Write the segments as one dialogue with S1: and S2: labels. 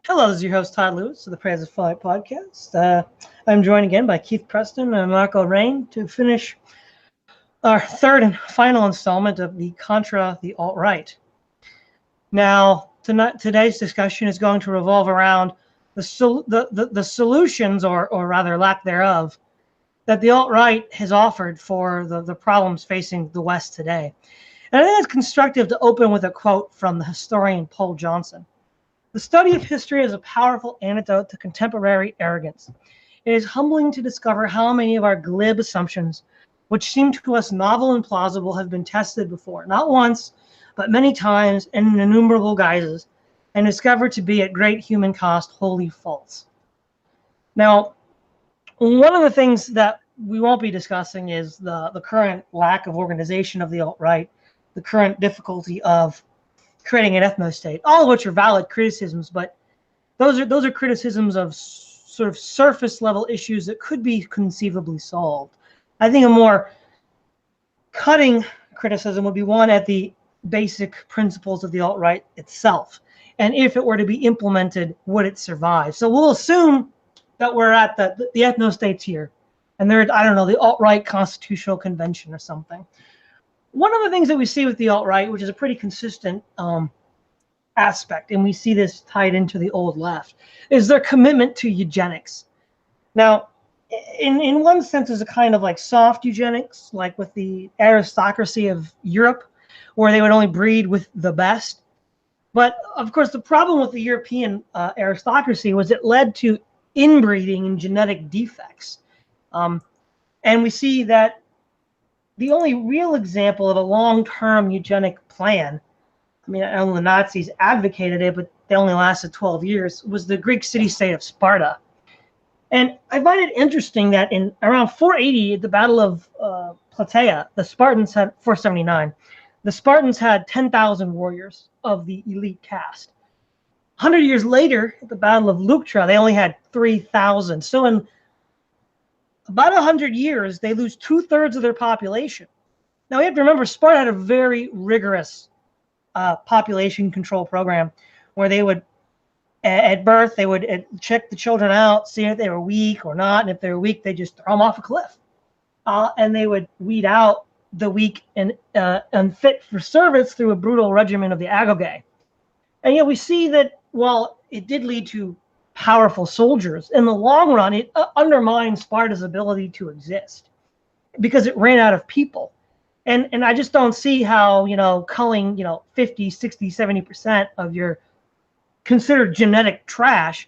S1: Hello, this is your host Todd Lewis of the Praise of Flight podcast. I'm joined again by Keith Preston and Anarcho-Reign to finish our third and final installment of the Contra the Altright. Now, today's discussion is going to revolve around the solutions, or rather lack thereof, that the alt-right has offered for the problems facing the West today. And I think it's constructive to open with a quote from the historian Paul Johnson. The study of history is a powerful antidote to contemporary arrogance. It is humbling to discover how many of our glib assumptions, which seem to us novel and plausible, have been tested before, not once, but many times and in innumerable guises, and discovered to be at great human cost wholly false. Now, one of the things that we won't be discussing is the current lack of organization of the alt-right, the current difficulty of creating an ethno-state, all of which are valid criticisms, but those are criticisms of sort of surface level issues that could be conceivably solved. I think a more cutting criticism would be one at the basic principles of the alt-right itself, and if it were to be implemented, would it survive? So we'll assume that we're at the ethno-states here, and they're at, I don't know, the alt-right constitutional convention or something. One of the things that we see with the alt-right, which is a pretty consistent aspect, and we see this tied into the old left, is their commitment to eugenics. Now, in one sense, is a kind of like soft eugenics, like with the aristocracy of Europe, where they would only breed with the best. But of course, the problem with the European aristocracy was it led to inbreeding and genetic defects. And we see that the only real example of a long-term eugenic plan, I mean, I know the Nazis advocated it, but they only lasted 12 years, was the Greek city-state of Sparta. And I find it interesting that in around 480, at the Battle of Plataea, the Spartans had 479. The Spartans had 10,000 warriors of the elite caste. 100 years later, at the Battle of Leuctra, they only had 3,000. So in about 100 years, they lose 2/3 of their population. Now, we have to remember, Sparta had a very rigorous population control program where they would, at birth, they would check the children out, see if they were weak or not. And if they were weak, they just throw them off a cliff. And they would weed out the weak and unfit for service through a brutal regimen of the agoge. And yet we see that while it did lead to powerful soldiers, in the long run, it undermined Sparta's ability to exist because it ran out of people. And I just don't see how, culling, 50, 60, 70% of your considered genetic trash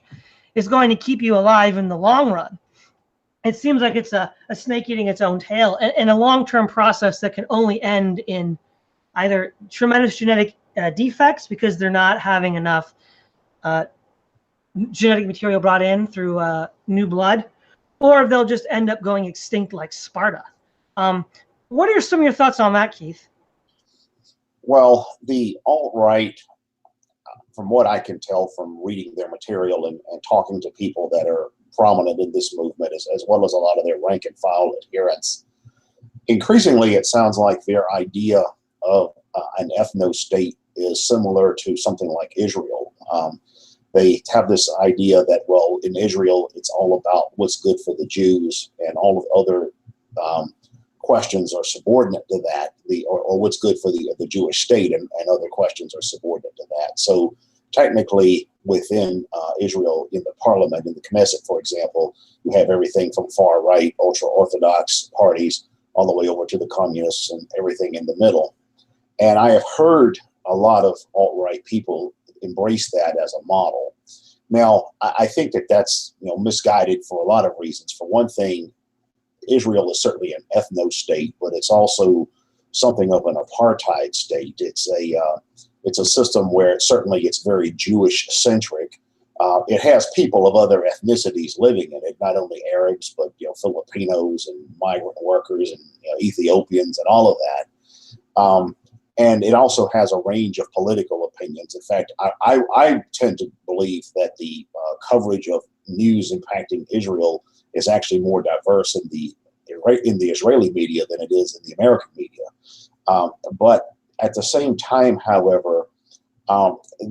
S1: is going to keep you alive in the long run. It seems like it's a snake eating its own tail, and a long-term process that can only end in either tremendous genetic defects because they're not having enough genetic material brought in through new blood, or they'll just end up going extinct like Sparta. What are some of your thoughts on that, Keith?
S2: Well, the alt-right, from what I can tell from reading their material and talking to people that are prominent in this movement, as well as a lot of their rank and file adherents, increasingly it sounds like their idea of an ethno-state is similar to something like Israel. They have this idea that, well, in Israel, it's all about what's good for the Jews, and all of other questions are subordinate to that, or what's good for the Jewish state, and other questions are subordinate to that. So technically, within Israel, in the parliament, in the Knesset, for example, you have everything from far-right, ultra-Orthodox parties, all the way over to the communists and everything in the middle. And I have heard a lot of alt-right people embrace that as a model. Now, I think that that's misguided for a lot of reasons. For one thing, Israel is certainly an ethno-state, but it's also something of an apartheid state. It's a system where certainly it's very Jewish-centric. It has people of other ethnicities living in it, not only Arabs, but Filipinos and migrant workers and Ethiopians and all of that. And it also has a range of political opinions. In fact, I tend to believe that the coverage of news impacting Israel is actually more diverse in the Israeli media than it is in the American media. But at the same time, however,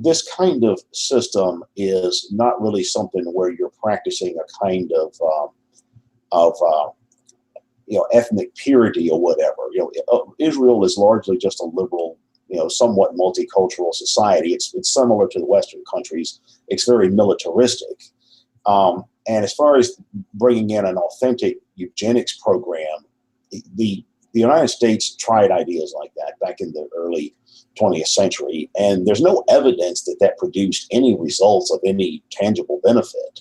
S2: This kind of system is not really something where you're practicing a kind of ethnic purity or whatever. Israel is largely just a liberal, somewhat multicultural society. It's similar to the Western countries. It's very militaristic. And as far as bringing in an authentic eugenics program, the United States tried ideas like that back in the early 20th century, and there's no evidence that produced any results of any tangible benefit,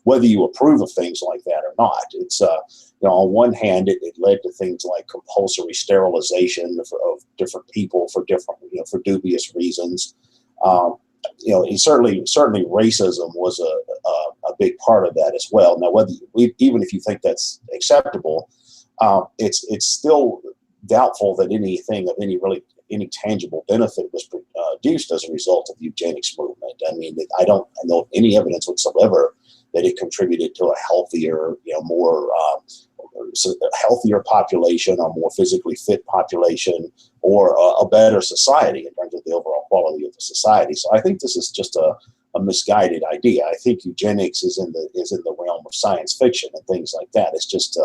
S2: whether you approve of things like that or not. It's on one hand, it led to things like compulsory sterilization of different people for different, for dubious reasons. Certainly racism was a big part of that as well. Now, even if you think that's acceptable, it's still doubtful that anything of any tangible benefit was produced as a result of the eugenics movement. I mean, I don't know of any evidence whatsoever that it contributed to a healthier, more healthier population, a more physically fit population, or a better society in terms of the overall quality of the society. So I think this is just a misguided idea. I think eugenics is in the realm of science fiction and things like that. It's just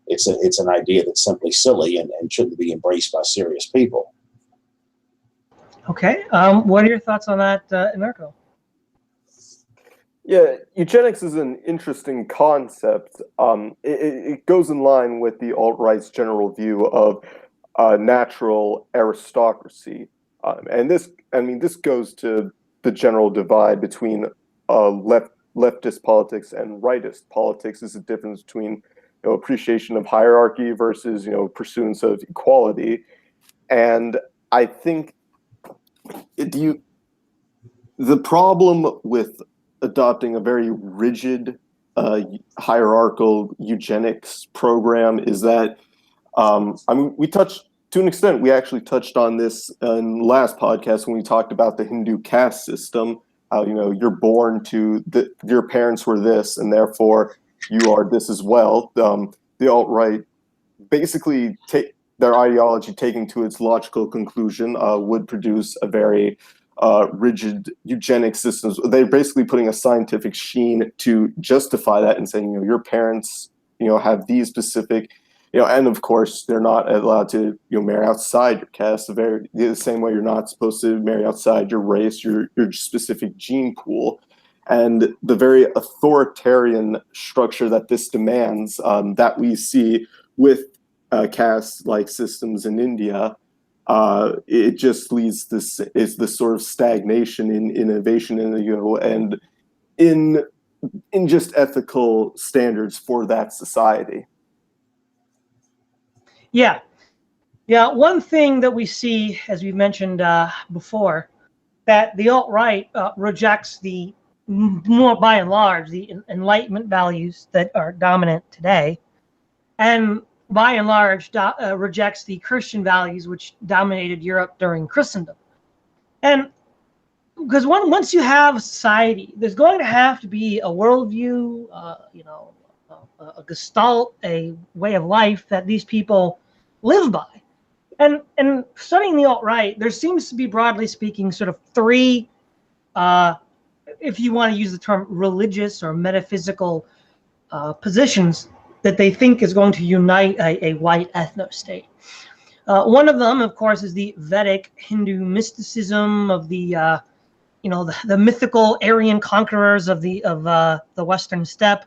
S2: it's an idea that's simply silly and shouldn't be embraced by serious people.
S1: Okay. What are your thoughts on that, Anarcho?
S3: Yeah, eugenics is an interesting concept. It goes in line with the alt-right's general view of natural aristocracy, and this goes to the general divide between leftist politics and rightist politics. Is the difference between appreciation of hierarchy versus pursuance of equality, and I think the problem with adopting a very rigid hierarchical eugenics program is that we touched to an extent. We actually touched on this in the last podcast when we talked about the Hindu caste system. How you're born to your parents were this, and therefore you are this as well. The alt-right basically take their ideology, taken to its logical conclusion, would produce a very rigid eugenic systems. They're basically putting a scientific sheen to justify that and saying, your parents, have these specific, and of course they're not allowed to, marry outside your caste. The same way you're not supposed to marry outside your race, your specific gene pool, and the very authoritarian structure that this demands, that we see with caste-like systems in India. It just leads this sort of stagnation in innovation and in just ethical standards for that society.
S1: Yeah. One thing that we see, as we mentioned before, that the alt-right rejects the more by and large the Enlightenment values that are dominant today, and by and large rejects the Christian values which dominated Europe during Christendom. And because once you have a society, there's going to have to be a worldview, a gestalt, a way of life that these people live by. And studying the alt-right, there seems to be, broadly speaking, sort of three, if you want to use the term religious or metaphysical positions that they think is going to unite a white ethno-state. One of them, of course, is the Vedic Hindu mysticism of the mythical Aryan conquerors of the Western steppe.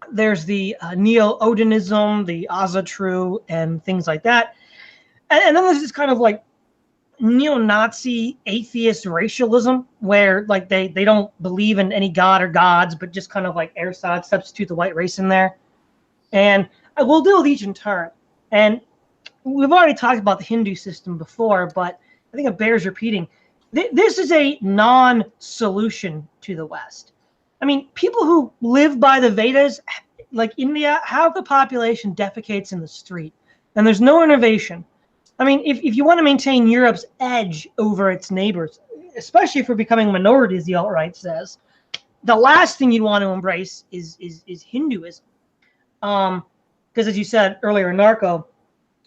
S1: There's the Neo-Odinism, the Asatru, and things like that. And then there's this kind of like neo-Nazi atheist racialism where like they don't believe in any god or gods, but just kind of like Aristotle substitute the white race in there. And we'll deal with each in turn. And we've already talked about the Hindu system before, but I think it bears repeating. This is a non-solution to the West. I mean, people who live by the Vedas, like India, half the population defecates in the street, and there's no innovation. I mean, if you want to maintain Europe's edge over its neighbors, especially if we're becoming minorities, the alt-right says, the last thing you'd want to embrace is Hinduism. Because as you said earlier, Anarcho,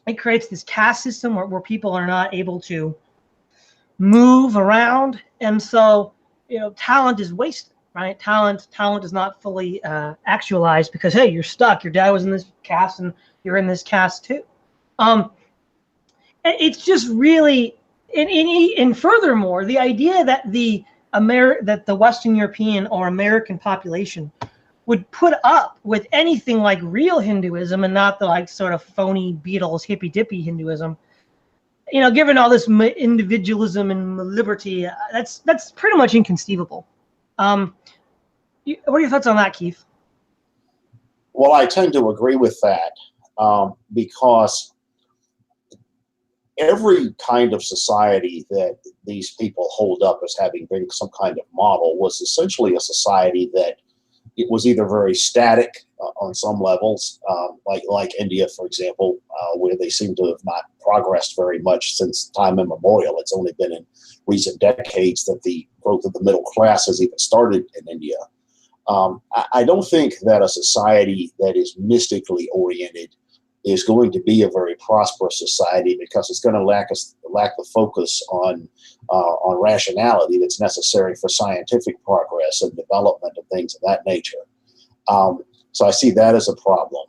S1: it creates this caste system where people are not able to move around, and so talent is wasted, right? Talent is not fully actualized because, hey, you're stuck. Your dad was in this cast, and you're in this cast too. It's just really, and furthermore, the idea that the Western European or American population would put up with anything like real Hinduism and not the like sort of phony Beatles hippy dippy Hinduism, given all this individualism and liberty, that's pretty much inconceivable. What are your thoughts on that, Keith?
S2: Well, I tend to agree with that because every kind of society that these people hold up as having been some kind of model was essentially a society that it was either very static on some levels, like India, for example, where they seem to have not progressed very much since time immemorial. It's only been in recent decades that the growth of the middle class has even started in India. I don't think that a society that is mystically oriented is going to be a very prosperous society because it's going to lack the focus on rationality that's necessary for scientific progress and development and things of that nature. So I see that as a problem.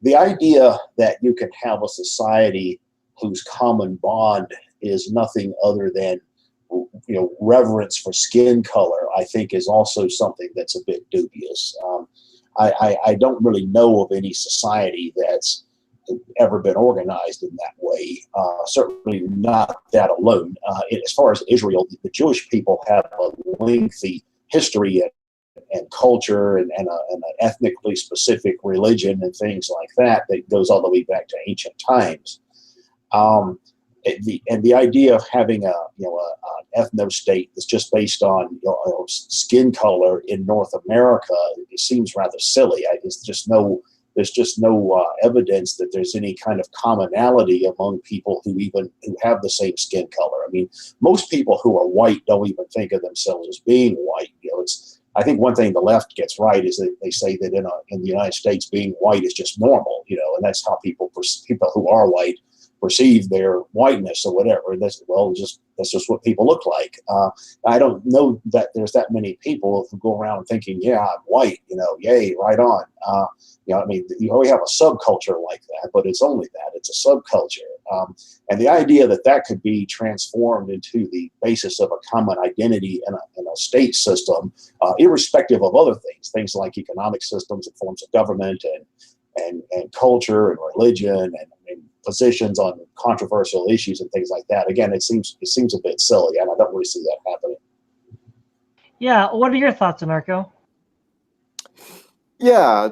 S2: The idea that you can have a society whose common bond is nothing other than reverence for skin color, I think is also something that's a bit dubious. I don't really know of any society that's ever been organized in that way. Certainly not that alone. As far as Israel, the Jewish people have a lengthy history and culture and an ethnically specific religion and things like that goes all the way back to ancient times. The idea of having an ethno-state that's just based on skin color in North America, it seems rather silly. There's just no evidence that there's any kind of commonality among people who have the same skin color. I mean, most people who are white don't even think of themselves as being white. I think one thing the left gets right is that they say that in the United States being white is just normal, and that's how people who are white perceive their whiteness or whatever. And that's just what people look like. I don't know that there's that many people who go around thinking, yeah, I'm white, yay, right on. I mean, we have a subculture like that, but it's only that. It's a subculture. And the idea that could be transformed into the basis of a common identity in a state system, irrespective of other things like economic systems and forms of government and culture and religion and positions on controversial issues and things like that. Again, it seems a bit silly, and I don't really see that happening.
S1: Yeah, what are your thoughts, Anarcho?
S3: Yeah,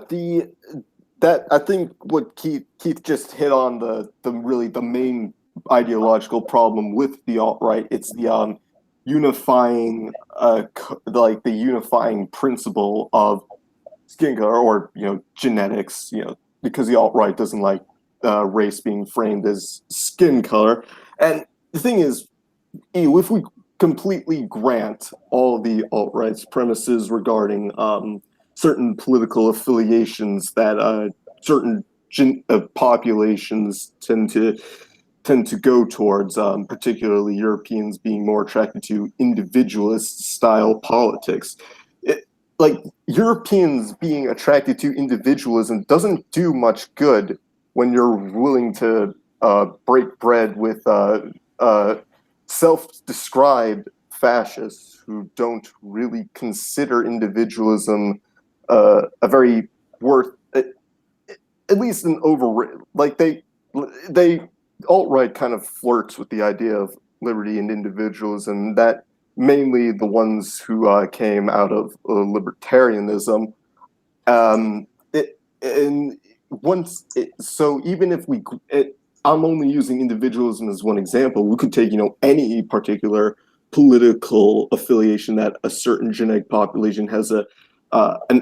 S3: I think what Keith just hit on the main ideological problem with the alt-right. It's the unifying the unifying principle of skin color or genetics. Because the alt-right doesn't like race being framed as skin color. And the thing is, if we completely grant all the alt-right's premises regarding certain political affiliations that certain populations tend to go towards, particularly Europeans being more attracted to individualist-style politics. Like Europeans being attracted to individualism doesn't do much good when you're willing to break bread with self-described fascists who don't really consider individualism a very at least an like they alt-right kind of flirts with the idea of liberty and individualism, that mainly the ones who came out of libertarianism. So even if I'm only using individualism as one example, we could take any particular political affiliation that a certain genetic population has an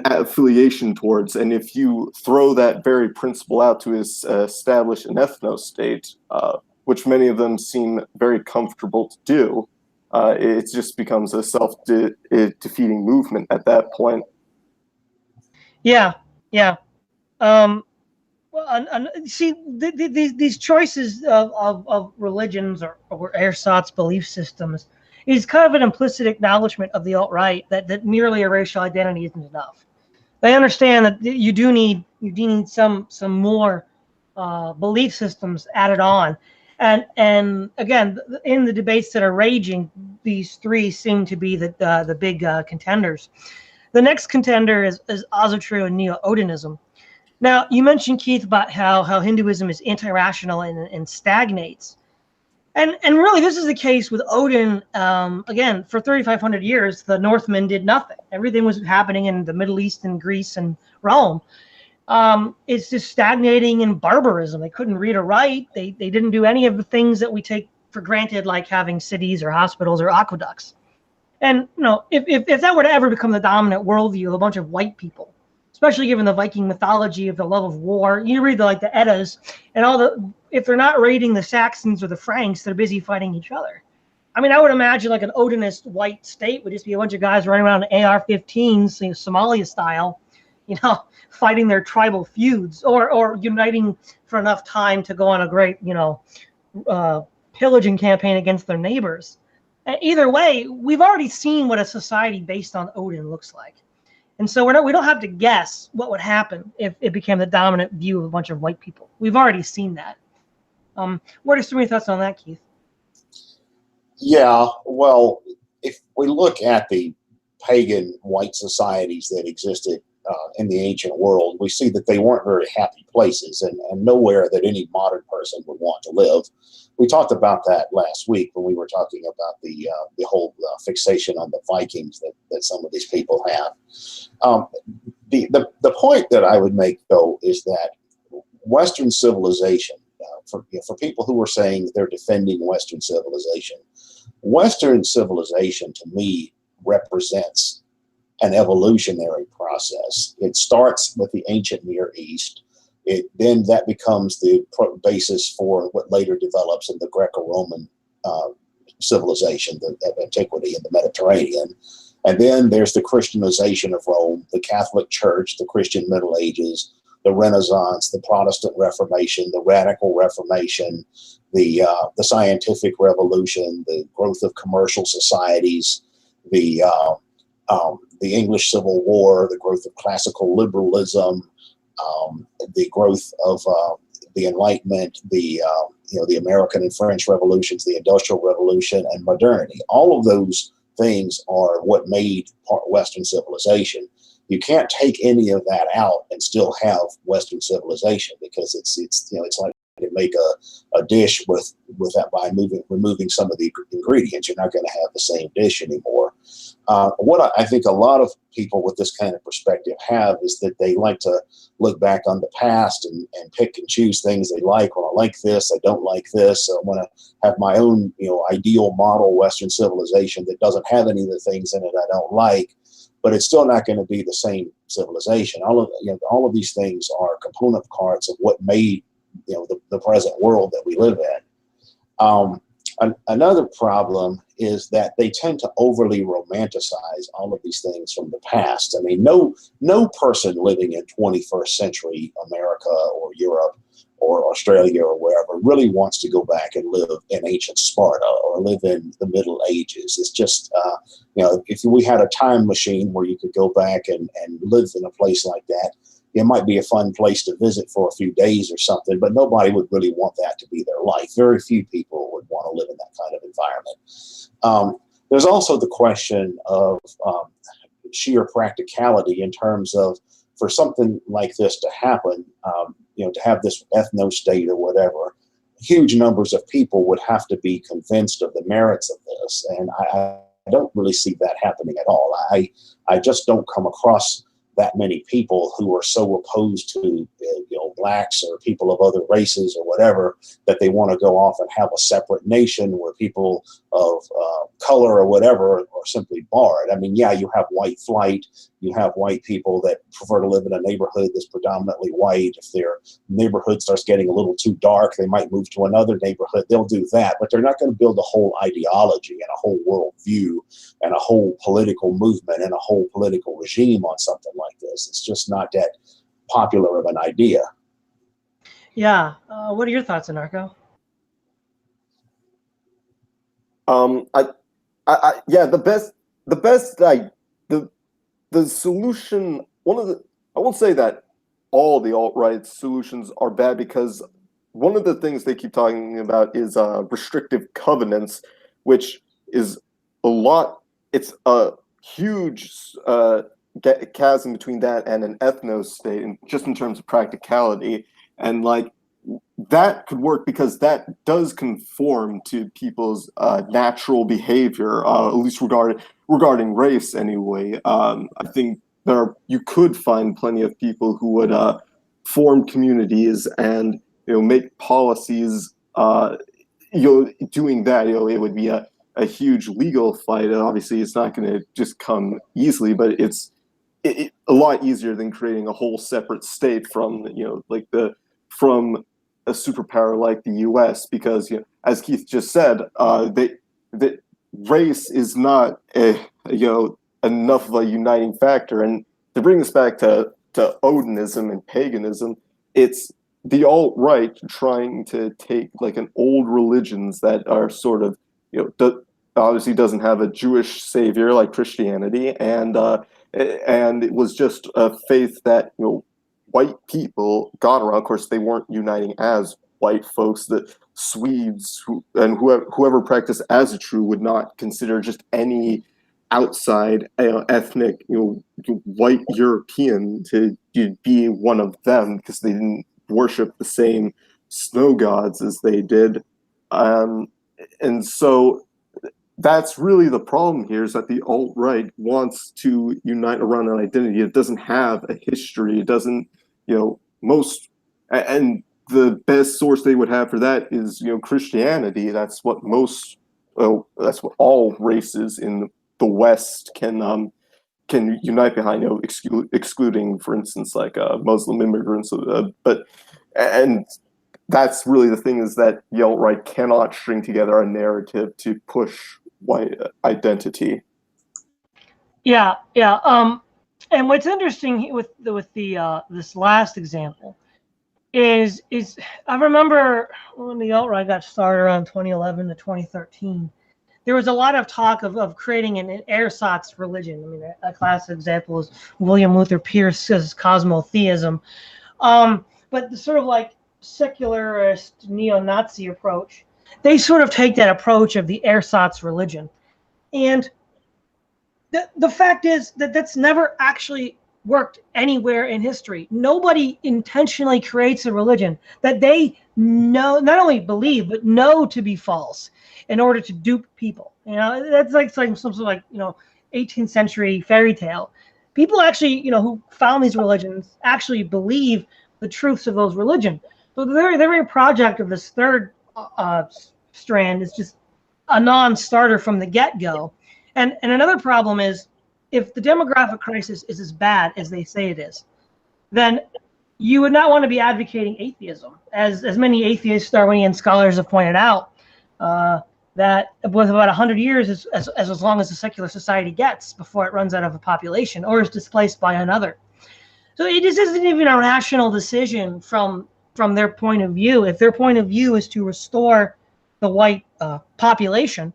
S3: affiliation towards, and if you throw that very principle out to establish an ethno-state, which many of them seem very comfortable to do, it just becomes a self-defeating movement at that point.
S1: Yeah. Well, and see, these choices of religions or ersatz belief systems is kind of an implicit acknowledgement of the alt-right that merely a racial identity isn't enough. They understand that you do need some more belief systems added on, and again, in the debates that are raging, these three seem to be the big contenders. The next contender is Asatru and Neo-Odinism. Now, you mentioned, Keith, about how Hinduism is anti-rational and stagnates. And really, this is the case with Odin. Again, for 3,500 years, the Northmen did nothing. Everything was happening in the Middle East and Greece and Rome. It's just stagnating in barbarism. They couldn't read or write. They didn't do any of the things that we take for granted, like having cities or hospitals or aqueducts. And if that were to ever become the dominant worldview of a bunch of white people, especially given the Viking mythology of the love of war. You read the Eddas, and if they're not raiding the Saxons or the Franks, they're busy fighting each other. I mean, I would imagine like an Odinist white state would just be a bunch of guys running around in AR-15s, Somalia style, fighting their tribal feuds or uniting for enough time to go on a great, pillaging campaign against their neighbors. Either way, we've already seen what a society based on Odin looks like. And so we don't have to guess what would happen if it became the dominant view of a bunch of white people. We've already seen that. What are some of your thoughts on that, Keith?
S2: Yeah, well, if we look at the pagan white societies that existed in the ancient world, we see that they weren't very happy places and nowhere that any modern person would want to live. We talked about that last week when we were talking about the whole fixation on the Vikings that some of these people have. The point that I would make, though, is that Western civilization, for people who are saying they're defending Western civilization to me represents an evolutionary process. It starts with the ancient Near East. Then that becomes the basis for what later develops in the Greco-Roman civilization, of antiquity in the Mediterranean. And then there's the Christianization of Rome, the Catholic Church, the Christian Middle Ages, the Renaissance, the Protestant Reformation, the Radical Reformation, the Scientific Revolution, the growth of commercial societies, the English Civil War, the growth of classical liberalism, the growth of the Enlightenment, the American and French revolutions, the Industrial Revolution, and modernity. All of those things are what made Western civilization. You can't take any of that out and still have Western civilization, because it's like you make a dish with that by removing some of the ingredients. You're not going to have the same dish anymore. What I think a lot of people with this kind of perspective have is that they like to look back on the past and pick and choose things they like. Well, I like this, I don't like this. I want to have my own ideal model Western civilization that doesn't have any of the things in it I don't like, but it's still not going to be the same civilization. All of these things are component parts of what made the present world that we live in. Another problem is that they tend to overly romanticize all of these things from the past. I mean, no person living in 21st century America or Europe or Australia or wherever really wants to go back and live in ancient Sparta or live in the Middle Ages. It's just, if we had a time machine where you could go back and live in a place like that, it might be a fun place to visit for a few days or something, but nobody would really want that to be their life. Very few people would want to live in that kind of environment. There's also the question of sheer practicality in terms of, for something like this to happen, to have this ethno-state or whatever, huge numbers of people would have to be convinced of the merits of this. And I don't really see that happening at all. I just don't come across that many people who are so opposed to blacks or people of other races or whatever that they want to go off and have a separate nation where people of color or whatever are simply barred. I mean, yeah, you have white flight. You have white people that prefer to live in a neighborhood that's predominantly white. If their neighborhood starts getting a little too dark, they might move to another neighborhood. They'll do that, but they're not going to build a whole ideology and a whole worldview and a whole political movement and a whole political regime on something like this. It's just not that popular of an idea.
S1: Yeah. What are your thoughts, Anarcho?
S3: Yeah, the solution. I won't say that all the alt-right solutions are bad, because one of the things they keep talking about is restrictive covenants, which is a lot. It's a huge chasm between that and an ethno state, and just in terms of practicality. And like, that could work because that does conform to people's natural behavior, at least regarding race anyway. I think you could find plenty of people who would form communities and make policies. Doing that, it would be a huge legal fight, and obviously it's not going to just come easily, but it's a lot easier than creating a whole separate state from from a superpower like the U.S. Because as Keith just said, that race is not enough of a uniting factor. And to bring this back to Odinism and paganism, it's the alt-right trying to take like an old religions that are sort of obviously doesn't have a Jewish savior like Christianity, and it was just a faith that white people got around. Of course, they weren't uniting as white folks. The Swedes and whoever practiced as a true would not consider just any outside ethnic white European to be one of them, because they didn't worship the same snow gods as they did. And so that's really the problem here, is that the alt-right wants to unite around an identity. It doesn't have a history. It doesn't, and the best source they would have for that is, Christianity. That's what that's what all races in the West can unite behind, excluding, for instance, like Muslim immigrants. And that's really the thing, is that the alt-right cannot string together a narrative to push white identity.
S1: Yeah. And what's interesting with this last example is I remember when the alt-right got started around 2011 to 2013, there was a lot of talk of creating an ersatz religion. I mean, a classic example is William Luther Pierce's cosmotheism. But the sort of like secularist neo-Nazi approach, they sort of take that approach of the ersatz religion. And the fact is that that's never actually worked anywhere in history. Nobody intentionally creates a religion that they know, not only believe, but know to be false in order to dupe people. That's like some sort of like 18th century fairy tale. People actually, who found these religions actually believe the truths of those religions. So the very project of this third strand is just a non-starter from the get-go. And another problem is, if the demographic crisis is as bad as they say it is, then you would not want to be advocating atheism. As many atheist Darwinian scholars have pointed out, that with about 100 years is as long as a secular society gets before it runs out of a population or is displaced by another. So it just isn't even a rational decision from their point of view. If their point of view is to restore the white population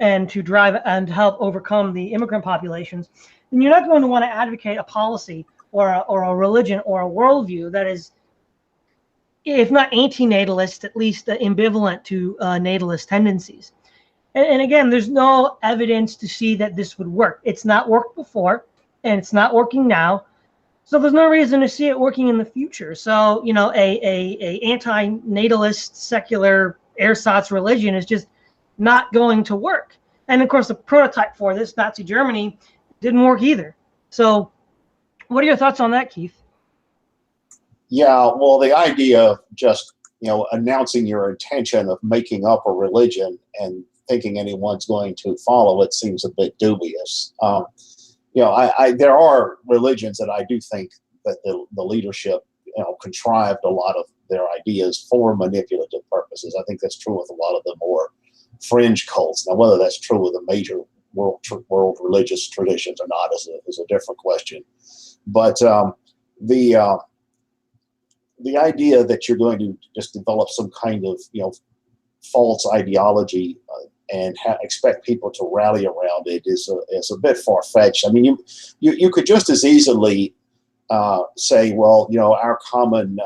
S1: and to drive and help overcome the immigrant populations, then you're not going to want to advocate a policy or a religion or a worldview that is, if not anti-natalist, at least ambivalent to natalist tendencies. And again, there's no evidence to see that this would work. It's not worked before, and it's not working now. So there's no reason to see it working in the future. So, a anti-natalist secular ersatz religion is just not going to work. And of course, the prototype for this, Nazi Germany, didn't work either. So what are your thoughts on that, Keith?
S2: Yeah, well, the idea of just, announcing your intention of making up a religion and thinking anyone's going to follow it seems a bit dubious. There are religions that I do think that the leadership, contrived a lot of their ideas for manipulative purposes. I think that's true with a lot of the more fringe cults. Now, whether that's true with the major world religious traditions or not is a different question. But the idea that you're going to just develop some kind of, false ideology and expect people to rally around it is a bit far-fetched. I mean, you could just as easily say, well, our common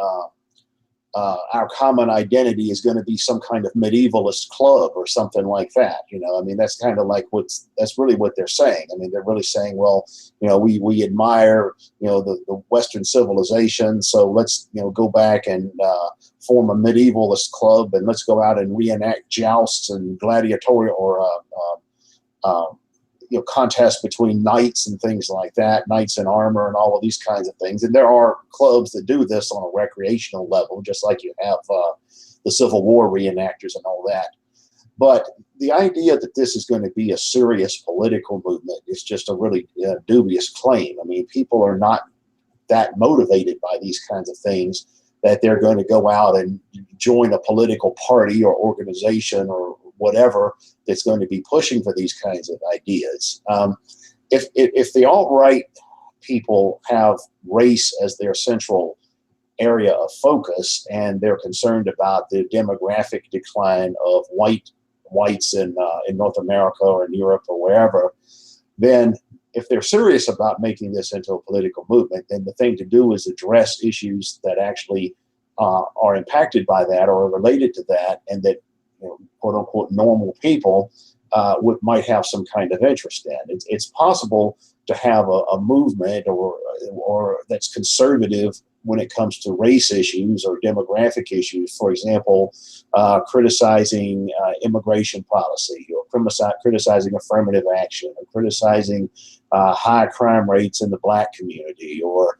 S2: identity is going to be some kind of medievalist club or something like that. I mean, that's kind of like that's really what they're saying. I mean, they're really saying, well, we admire, the Western civilization. So let's, go back and form a medievalist club, and let's go out and reenact jousts and gladiatorial or, contests between knights and things like that, knights in armor and all of these kinds of things. And there are clubs that do this on a recreational level, just like you have the Civil War reenactors and all that. But the idea that this is going to be a serious political movement is just a really dubious claim. I mean, people are not that motivated by these kinds of things that they're going to go out and join a political party or organization or whatever that's going to be pushing for these kinds of ideas. If the alt-right people have race as their central area of focus, and they're concerned about the demographic decline of whites in North America or in Europe or wherever, then if they're serious about making this into a political movement, then the thing to do is address issues that actually are impacted by that or are related to that, and that quote unquote normal people might have some kind of interest in. It's possible to have a movement or that's conservative when it comes to race issues or demographic issues. For example, criticizing immigration policy, or criticizing affirmative action, or criticizing high crime rates in the Black community, or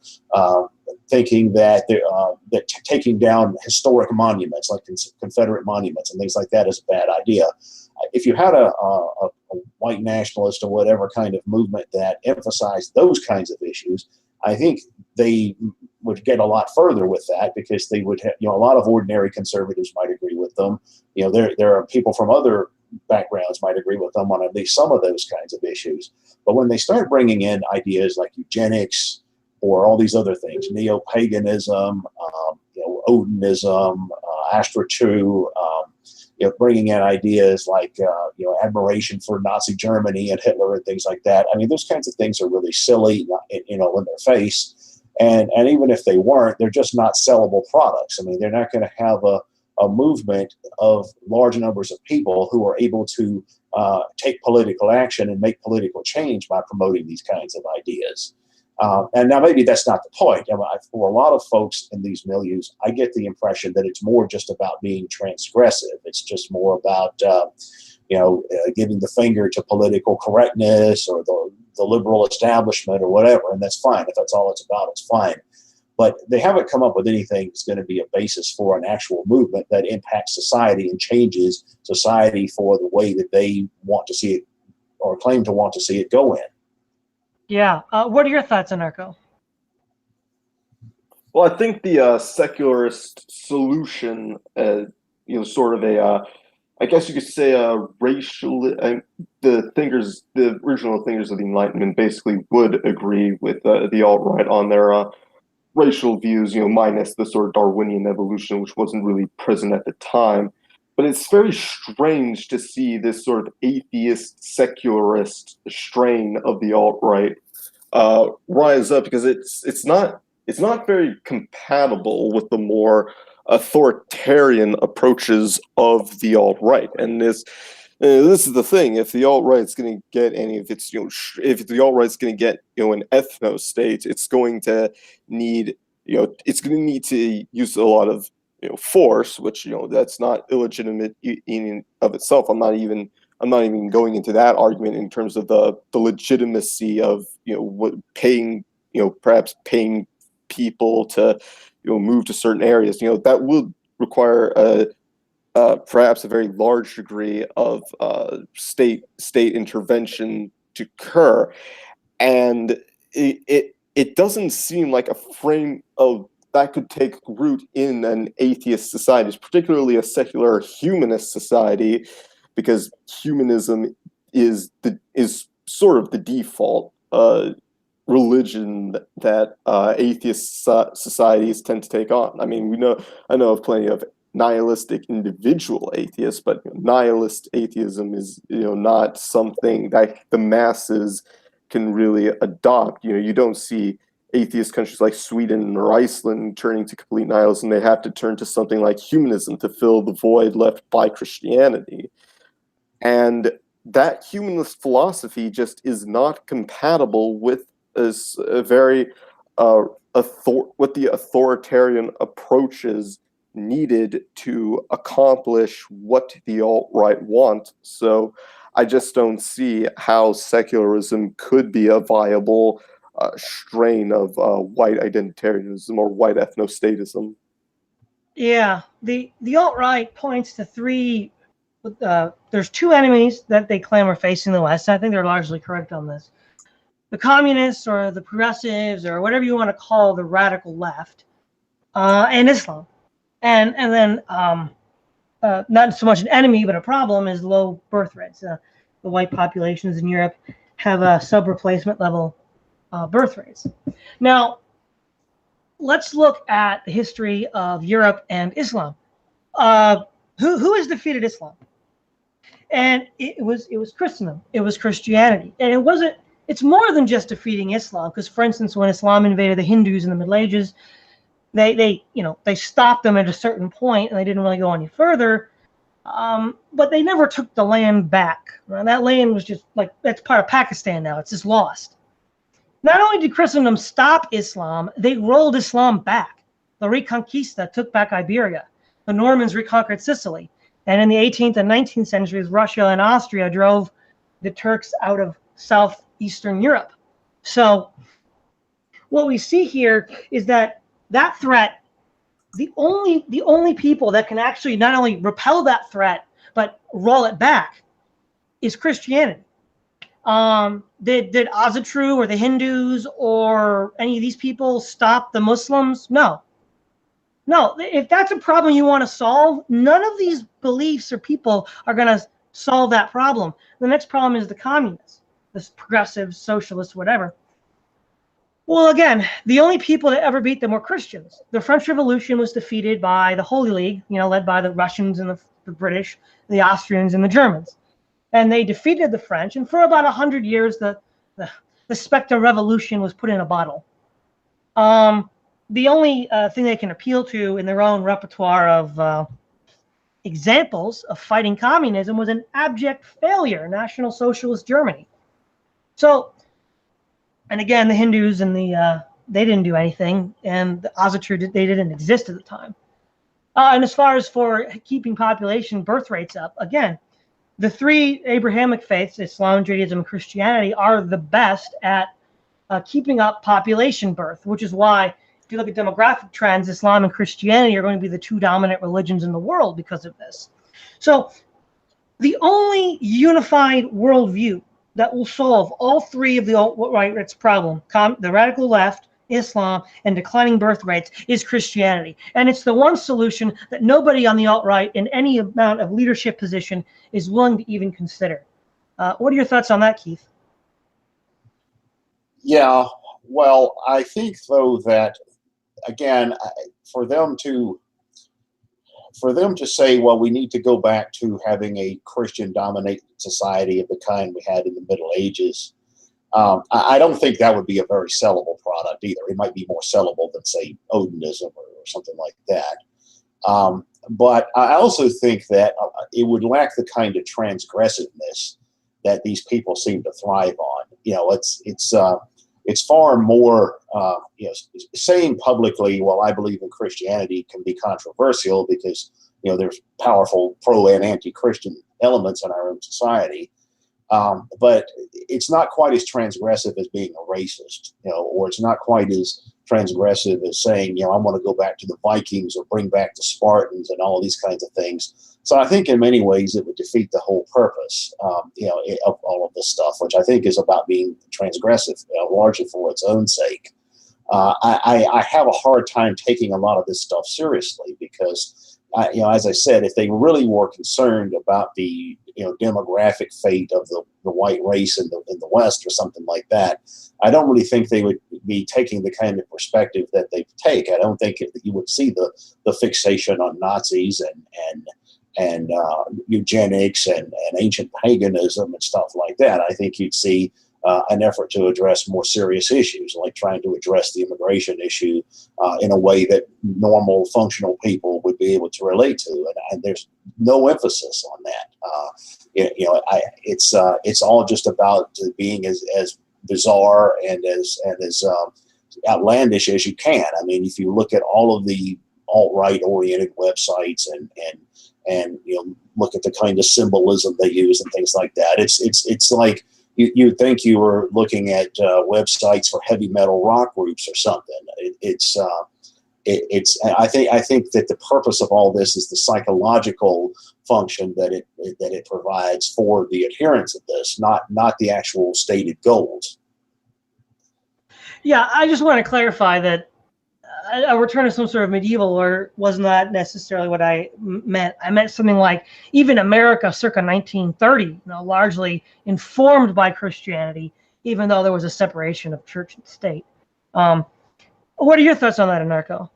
S2: thinking that taking down historic monuments like Confederate monuments and things like that is a bad idea. If you had a white nationalist or whatever kind of movement that emphasized those kinds of issues, I think they would get a lot further with that, because they would have, a lot of ordinary conservatives might agree with them. There are people from other backgrounds might agree with them on at least some of those kinds of issues. But when they start bringing in ideas like eugenics or all these other things, neo-paganism, Odinism, Astra-True, bringing in ideas like, admiration for Nazi Germany and Hitler and things like that. I mean, those kinds of things are really silly, in their face. And even if they weren't, they're just not sellable products. I mean, they're not going to have a movement of large numbers of people who are able to take political action and make political change by promoting these kinds of ideas. And now maybe that's not the point. For a lot of folks in these milieus, I get the impression that it's more just about being transgressive. It's just more about, giving the finger to political correctness or the liberal establishment or whatever, and that's fine. If that's all it's about, it's fine. But they haven't come up with anything that's going to be a basis for an actual movement that impacts society and changes society for the way that they want to see it or claim to want to see it go in.
S1: Yeah. What are your thoughts, Anarcho?
S3: Well, I think the secularist solution, sort of I guess you could say racial. The original thinkers of the Enlightenment basically would agree with the alt-right on their racial views, minus the sort of Darwinian evolution, which wasn't really present at the time. But it's very strange to see this sort of atheist, secularist strain of the alt-right rise up, because it's not very compatible with the more authoritarian approaches of the alt-right. And this is the thing: if the alt-right's going to get any, if the alt-right's going to get an ethno-state, it's going to need to use a lot of force, which that's not illegitimate in and of itself. I'm not even going into that argument in terms of the legitimacy of perhaps paying people to move to certain areas. That would require perhaps a very large degree of state intervention to occur, and it doesn't seem like a frame of that could take root in an atheist society, particularly a secular humanist society, because humanism is sort of the default religion that atheist societies tend to take on. I mean, I know of plenty of nihilistic individual atheists, but nihilist atheism is, not something that the masses can really adopt. You don't see atheist countries like Sweden or Iceland turning to complete nihilism. They have to turn to something like humanism to fill the void left by Christianity. And that humanist philosophy just is not compatible with a very with the authoritarian approaches needed to accomplish what the alt-right want. So I just don't see how secularism could be a viable strain of white identitarianism or white ethnostatism.
S1: Yeah, the alt-right points to three. There's two enemies that they claim are facing the West. I think they're largely correct on this: the communists, or the progressives, or whatever you want to call the radical left, and Islam. And then not so much an enemy, but a problem is low birth rates. The white populations in Europe have sub-replacement level birth rates. Now, let's look at the history of Europe and Islam. Who has defeated Islam? And it was Christendom. It was Christianity. And it wasn't. It's more than just defeating Islam, because, for instance, when Islam invaded the Hindus in the Middle Ages, they stopped them at a certain point, and they didn't really go any further. But they never took the land back. Right? That land was just that's part of Pakistan now. It's just lost. Not only did Christendom stop Islam, they rolled Islam back. The Reconquista took back Iberia. The Normans reconquered Sicily. And in the 18th and 19th centuries, Russia and Austria drove the Turks out of southeastern Europe. So what we see here is that threat, the only people that can actually not only repel that threat, but roll it back, is Christianity. Did Azatru or the Hindus or any of these people stop the Muslims? No. If that's a problem you want to solve, none of these beliefs or people are going to solve that problem. The next problem is the communists, the progressives, socialists, whatever. Well, again, the only people that ever beat them were Christians. The French Revolution was defeated by the Holy League, led by the Russians and the British, the Austrians and the Germans. And they defeated the French. And for about 100 years, the Spectre Revolution was put in a bottle. The only thing they can appeal to in their own repertoire of examples of fighting communism was an abject failure, National Socialist Germany. So, and again, the Hindus and they didn't do anything, and the Azatru, they didn't exist at the time. And as far as for keeping population birth rates up, again, the three Abrahamic faiths, Islam, Judaism, and Christianity, are the best at keeping up population birth, which is why, if you look at demographic trends, Islam and Christianity are going to be the two dominant religions in the world because of this. So the only unified worldview that will solve all three of the alt-right rights problem, the radical left, Islam, and declining birth rates, is Christianity. And it's the one solution that nobody on the alt-right in any amount of leadership position is willing to even consider. What are your thoughts on that, Keith?
S2: Yeah, well, I think, though, that, again, for them to say, well, we need to go back to having a Christian-dominated society of the kind we had in the Middle Ages, I don't think that would be a very sellable product either. It might be more sellable than, say, Odinism or something like that. But I also think that it would lack the kind of transgressiveness that these people seem to thrive on. It's far more, saying publicly, well, I believe in Christianity, can be controversial because, there's powerful pro and anti-Christian elements in our own society. But it's not quite as transgressive as being a racist, or it's not quite as transgressive as saying, I want to go back to the Vikings or bring back the Spartans and all these kinds of things. So I think in many ways it would defeat the whole purpose, of all of this stuff, which I think is about being transgressive, largely for its own sake. I have a hard time taking a lot of this stuff seriously because as I said, if they really were concerned about the demographic fate of the white race in the West or something like that, I don't really think they would be taking the kind of perspective that they take. I don't think that you would see the fixation on Nazis and eugenics and ancient paganism and stuff like that. I think you'd see an effort to address more serious issues, like trying to address the immigration issue in a way that normal, functional people would be able to relate to. And there's no emphasis on that. It's all just about being as bizarre and as outlandish as you can. I mean, if you look at all of the alt-right oriented websites and look at the kind of symbolism they use and things like that, it's like you'd think you were looking at websites for heavy metal rock groups or something. I think that the purpose of all this is the psychological function that it provides for the adherents of this, not the actual stated goals.
S1: Yeah, I just want to clarify that a return to some sort of medieval order was not necessarily what I meant. I meant something like even America circa 1930, largely informed by Christianity, even though there was a separation of church and state. What are your thoughts on that, Anarcho?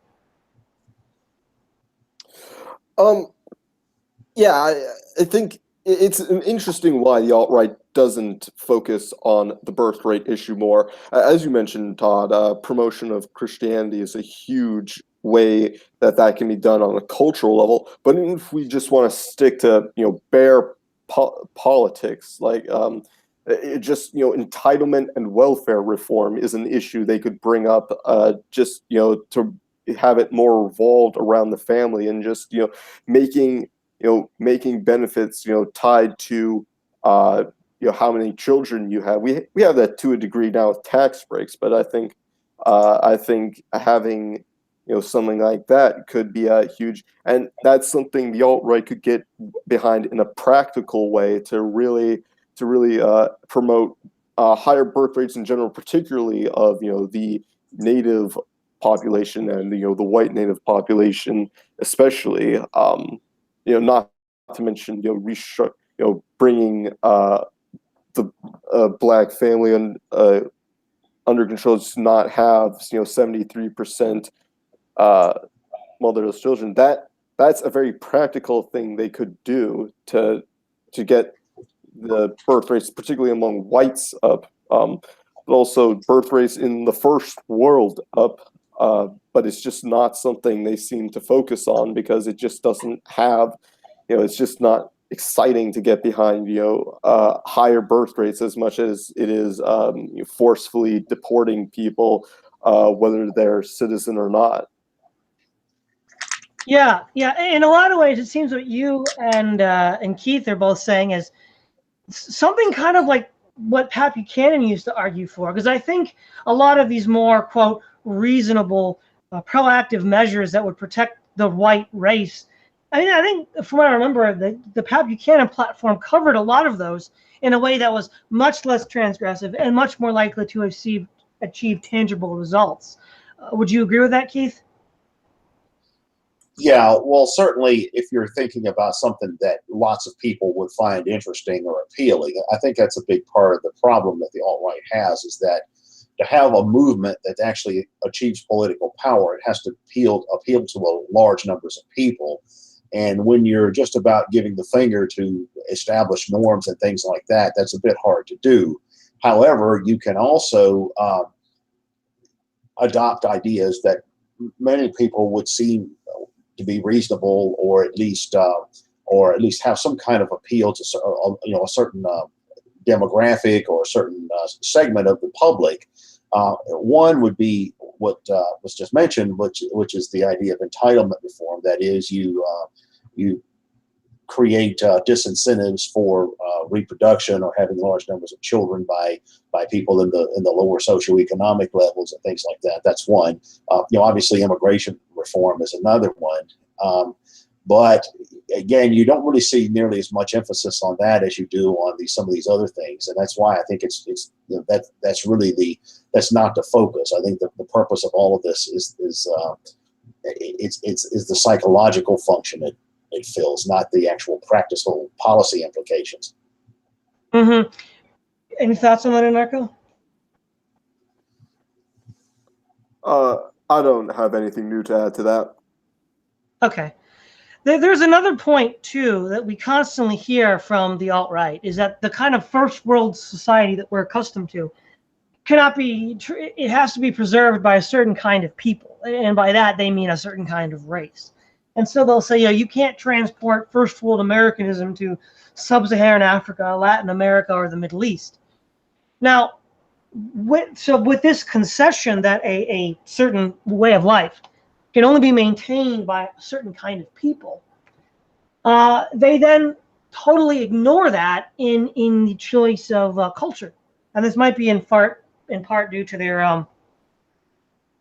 S3: Yeah, I think it's interesting why the alt-right doesn't focus on the birth rate issue more. As you mentioned, Todd, promotion of Christianity is a huge way that can be done on a cultural level. But if we just want to stick to bare politics, like entitlement and welfare reform is an issue they could bring up, to have it more revolved around the family and just making benefits tied to how many children you have. We have that to a degree now with tax breaks, but I think having something like that could be huge, and that's something the alt-right could get behind in a practical way to really promote higher birth rates in general, particularly of the native population and the white native population especially. Not to mention bringing the black family under control, to not have 73% motherless children. That's a very practical thing they could do to get the birth rates, particularly among whites, up, but also birth rates in the first world up. But it's just not something they seem to focus on because it just doesn't have, it's just not exciting to get behind, higher birth rates as much as it is forcefully deporting people, whether they're citizen or not.
S1: Yeah. In a lot of ways, it seems what you and Keith are both saying is something kind of like what Pat Buchanan used to argue for, because I think a lot of these more, quote, reasonable, proactive measures that would protect the white race, I think from what I remember, the Pat Buchanan platform covered a lot of those in a way that was much less transgressive and much more likely to achieve tangible results. Would you agree with that, Keith?
S2: Yeah, well, certainly if you're thinking about something that lots of people would find interesting or appealing, I think that's a big part of the problem that the alt-right has, is that to have a movement that actually achieves political power, it has to appeal to large numbers of people. And when you're just about giving the finger to established norms and things like that, that's a bit hard to do. However, you can also adopt ideas that many people would seem to be reasonable, or at least have some kind of appeal to a certain demographic or a certain segment of the public. One would be what was just mentioned, which is the idea of entitlement reform. That is, you create disincentives for reproduction or having large numbers of children by people in the lower socioeconomic levels and things like that. That's one. Obviously, immigration reform is another one. But again, you don't really see nearly as much emphasis on that as you do on some of these other things, and that's why I think that's not the focus. I think the purpose of all of this is it's the psychological function it fills, not the actual practical policy implications.
S1: Mm-hmm. Any thoughts on that, Anarcho?
S3: I don't have anything new to add to that.
S1: Okay. There's another point, too, that we constantly hear from the alt-right, is that the kind of first world society that we're accustomed to cannot be, it has to be preserved by a certain kind of people. And by that, they mean a certain kind of race. And so they'll say, you can't transport first world Americanism to sub-Saharan Africa, Latin America, or the Middle East. Now, with this concession that a certain way of life can only be maintained by a certain kind of people, they then totally ignore that in the choice of culture. And this might be in part due to their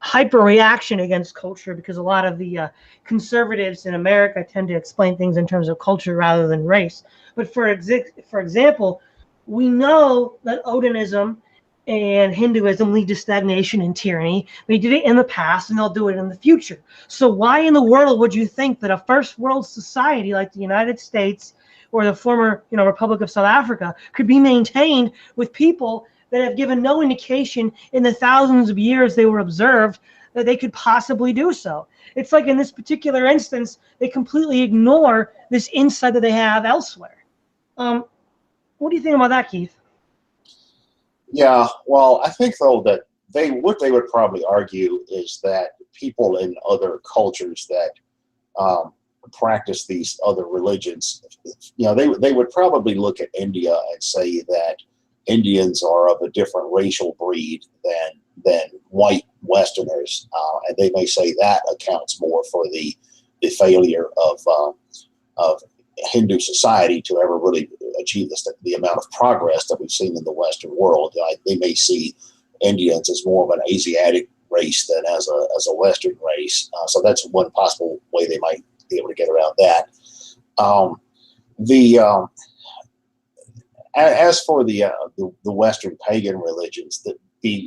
S1: hyper reaction against culture, because a lot of the conservatives in America tend to explain things in terms of culture rather than race. But for example, we know that Odinism and Hinduism lead to stagnation and tyranny. They did it in the past, and they'll do it in the future. So why in the world would you think that a first world society like the United States or the former, Republic of South Africa could be maintained with people that have given no indication in the thousands of years they were observed that they could possibly do so? It's like in this particular instance, they completely ignore this insight that they have elsewhere. What do you think about that, Keith?
S2: Yeah, well, I think though that what they would probably argue is that people in other cultures that practice these other religions, they would probably look at India and say that Indians are of a different racial breed than white Westerners, and they may say that accounts more for the failure of Hindu society to ever really achieve the amount of progress that we've seen in the Western world. They may see Indians as more of an Asiatic race than as a Western race. So that's one possible way they might be able to get around that. As for the Western pagan religions,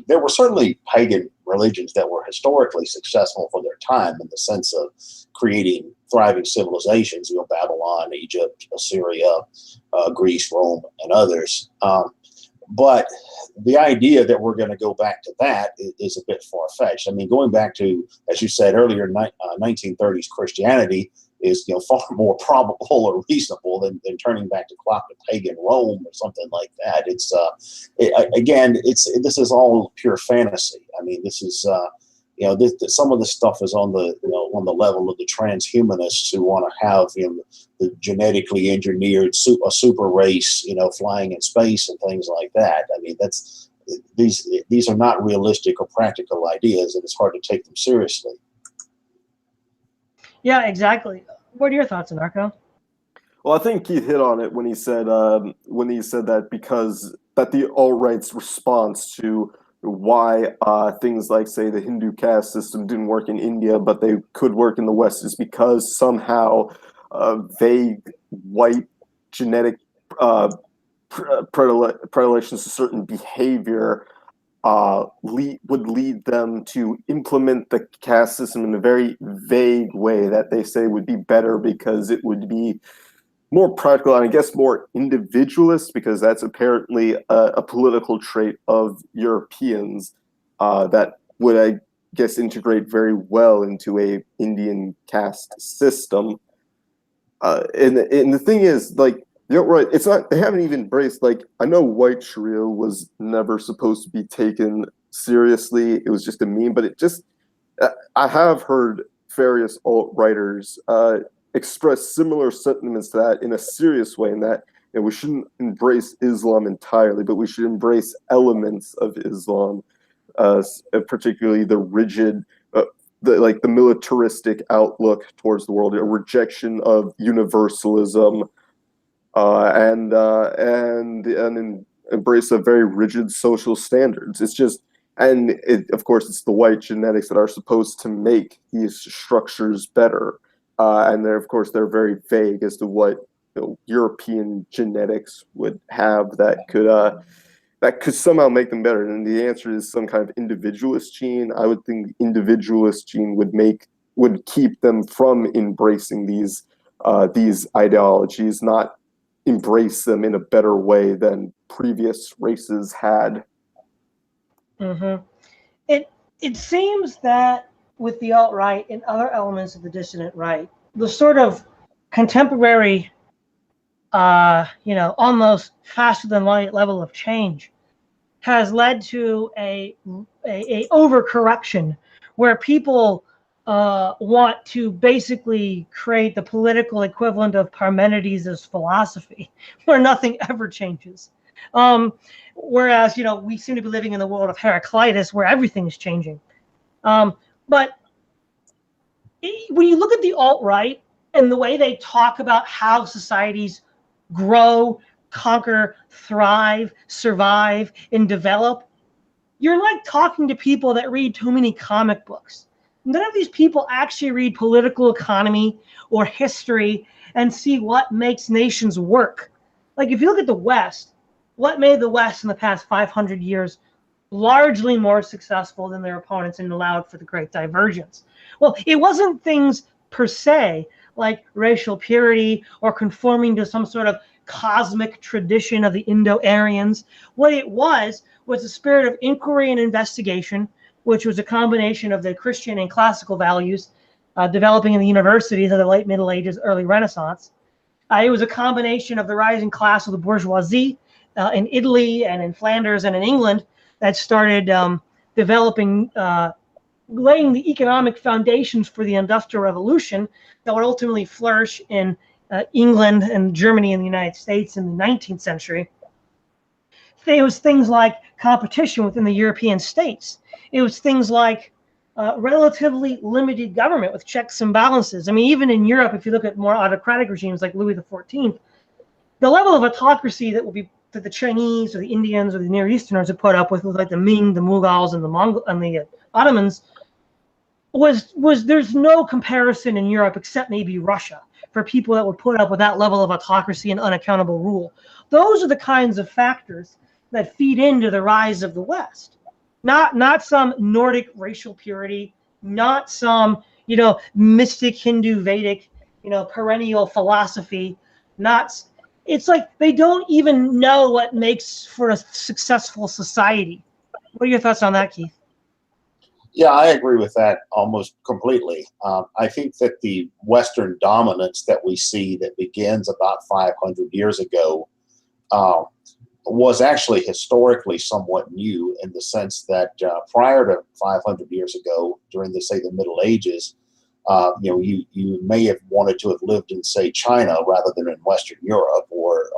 S2: there were certainly pagan religions that were historically successful for their time in the sense of creating thriving civilizations, Babylon, Egypt, Assyria, Greece, Rome, and others. But the idea that we're going to go back to that is a bit far-fetched. I mean, going back to, as you said earlier, 1930s Christianity is far more probable or reasonable than turning back to clock to pagan Rome or something like that. It's this is all pure fantasy. I mean, this is some of the stuff is on the level of the transhumanists who want to have the genetically engineered a super race flying in space and things like that. I mean, these are not realistic or practical ideas, and it's hard to take them seriously.
S1: Yeah, exactly. What are your thoughts, Anarcho?
S3: Well, I think Keith hit on it when he said that that the alt-right's response to why things like, say, the Hindu caste system didn't work in India, but they could work in the West, is because somehow vague white genetic predilections to certain behavior would lead them to implement the caste system in a very vague way that they say would be better because it would be more practical and I guess more individualist, because that's apparently a political trait of Europeans that would, I guess, integrate very well into a Indian caste system. And the thing is, like, right, it's not, they haven't even embraced, like, I know white Sharia was never supposed to be taken seriously. It was just a meme, but it just, I have heard various alt-writers express similar sentiments to that in a serious way, in that we shouldn't embrace Islam entirely, but we should embrace elements of Islam, particularly the rigid, the militaristic outlook towards the world, a rejection of universalism, and embrace of very rigid social standards. It's just, of course, it's the white genetics that are supposed to make these structures better. And they're very vague as to what European genetics would have that could somehow make them better. And the answer is some kind of individualist gene. I would think the individualist gene would make would keep them from embracing these ideologies, not embrace them in a better way than previous races had.
S1: Mm-hmm. It seems that with the alt-right and other elements of the dissident right, the sort of contemporary, almost faster than light level of change has led to a overcorrection where people want to basically create the political equivalent of Parmenides' philosophy, where nothing ever changes. Whereas, we seem to be living in the world of Heraclitus, where everything is changing. But when you look at the alt-right and the way they talk about how societies grow, conquer, thrive, survive, and develop, you're like talking to people that read too many comic books. None of these people actually read political economy or history and see what makes nations work. Like if you look at the West, what made the West in the past 500 years largely more successful than their opponents and allowed for the great divergence? Well, it wasn't things per se like racial purity or conforming to some sort of cosmic tradition of the Indo-Aryans. What it was a spirit of inquiry and investigation, which was a combination of the Christian and classical values developing in the universities of the late Middle Ages, early Renaissance. It was a combination of the rising class of the bourgeoisie in Italy and in Flanders and in England that started developing, laying the economic foundations for the Industrial Revolution that would ultimately flourish in England and Germany and the United States in the 19th century. It was things like competition within the European states. It was things like relatively limited government with checks and balances. I mean, even in Europe, if you look at more autocratic regimes like Louis XIV, the level of autocracy that the Chinese or the Indians or the Near Easterners had put up with like the Ming, the Mughals, and the Ottomans, was there's no comparison in Europe except maybe Russia for people that would put up with that level of autocracy and unaccountable rule. Those are the kinds of factors that feed into the rise of the West. Not some Nordic racial purity, not some, mystic Hindu Vedic, perennial philosophy. It's like they don't even know what makes for a successful society. What are your thoughts on that, Keith?
S2: Yeah, I agree with that almost completely. I think that the Western dominance that we see that begins about 500 years ago was actually historically somewhat new in the sense that prior to 500 years ago, during the Middle Ages, you may have wanted to have lived in, say, China rather than in Western Europe, or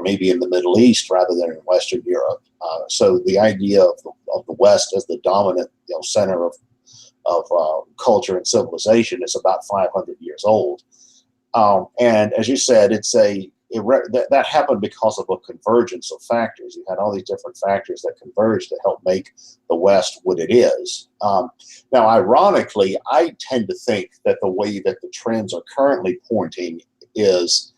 S2: maybe in the Middle East rather than in Western Europe. So the idea of the West as the dominant center of culture and civilization is about 500 years old. And as you said, that happened because of a convergence of factors. You had all these different factors that converged to help make the West what it is. Now, ironically, I tend to think that the way that the trends are currently pointing is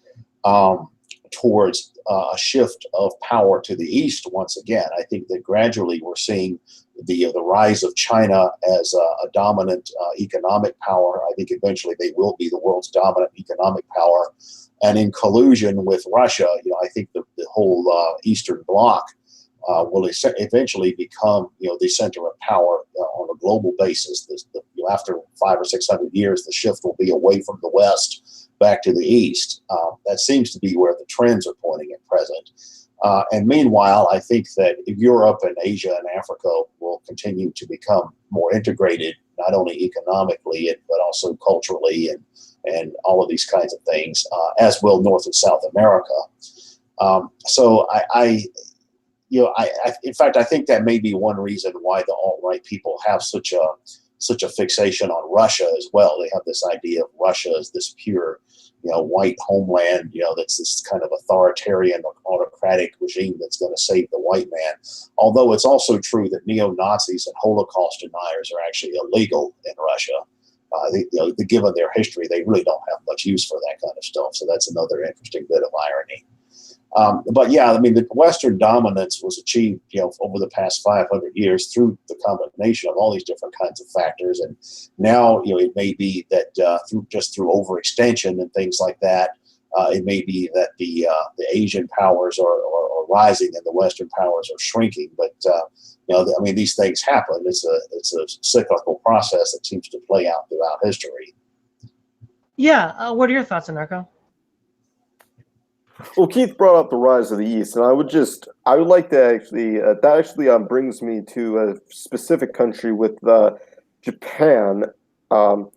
S2: towards a shift of power to the east once again. I think that gradually we're seeing the rise of China as a dominant economic power. I think eventually they will be the world's dominant economic power. And in collusion with Russia, I think the whole Eastern Bloc will eventually become, the center of power on a global basis. After 500 or 600 years, the shift will be away from the West back to the East. That seems to be where the trends are pointing at present. And meanwhile, I think that Europe and Asia and Africa will continue to become more integrated, not only economically, but also culturally and all of these kinds of things, as will North and South America. So in fact, I think that may be one reason why the alt-right people have such a fixation on Russia as well. They have this idea of Russia as this pure, white homeland, that's this kind of authoritarian, autocratic regime that's going to save the white man. Although it's also true that neo-Nazis and Holocaust deniers are actually illegal in Russia. Given their history, they really don't have much use for that kind of stuff. So that's another interesting bit of irony. But yeah, I mean, the Western dominance was achieved, over the past 500 years through the combination of all these different kinds of factors. And now, it may be that through overextension and things like that, it may be that the Asian powers are rising and the Western powers are shrinking. But I mean, these things happen. It's a cyclical process that seems to play out throughout history.
S1: Yeah. What are your thoughts, Anarcho?
S3: Well, Keith brought up the rise of the East, and I would like to actually, that actually brings me to a specific country with Japan. I'm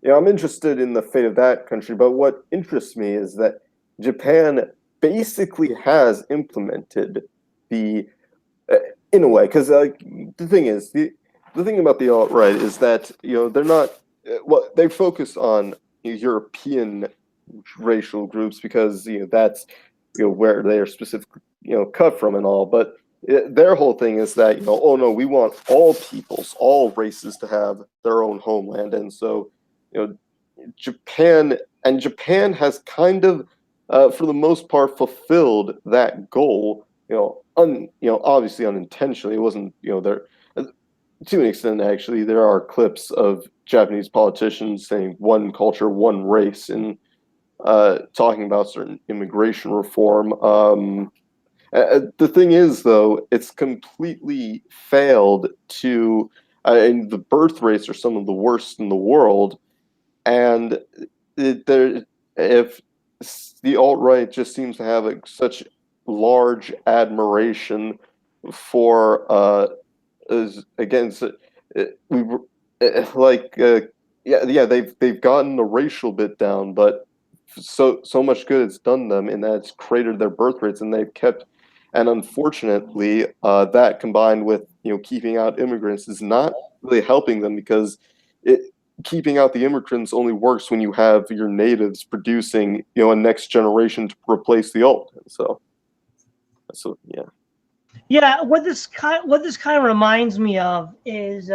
S3: interested in the fate of that country, but what interests me is that Japan basically has implemented in a way, because the thing is, the thing about the alt-right is that, they're not, they focus on European racial groups because that's where they are specifically cut from and all, but their whole thing is that oh no, we want all peoples, all races to have their own homeland. And so Japan has kind of for the most part fulfilled that goal, obviously unintentionally. It wasn't there to an extent. Actually, there are clips of Japanese politicians saying one culture, one race, and talking about certain immigration reform. The thing is, though, it's completely failed to, and the birth rates are some of the worst in the world. And if the alt-right just seems to have such large admiration for, against, they've gotten the racial bit down, but so much good it's done them in that it's cratered their birth rates, and they've kept, and unfortunately that combined with keeping out immigrants is not really helping them, because keeping out the immigrants only works when you have your natives producing a next generation to replace the old. And so
S1: what this kind of reminds me of is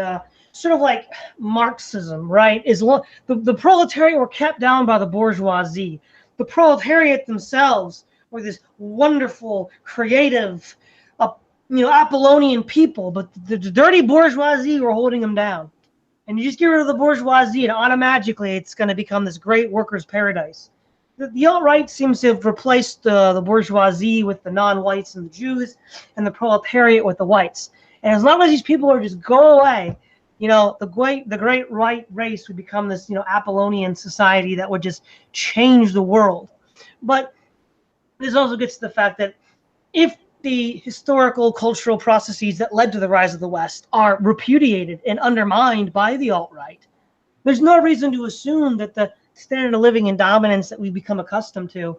S1: sort of like Marxism, right? Is the proletariat were kept down by the bourgeoisie. The proletariat themselves were this wonderful, creative, Apollonian people, but the dirty bourgeoisie were holding them down. And you just get rid of the bourgeoisie, and automatically it's going to become this great workers' paradise. The alt-right seems to have replaced the bourgeoisie with the non-whites and the Jews, and the proletariat with the whites. And as long as these people are just go away, the great white race would become this, Apollonian society that would just change the world. But this also gets to the fact that if the historical cultural processes that led to the rise of the West are repudiated and undermined by the alt-right, there's no reason to assume that the standard of living and dominance that we've become accustomed to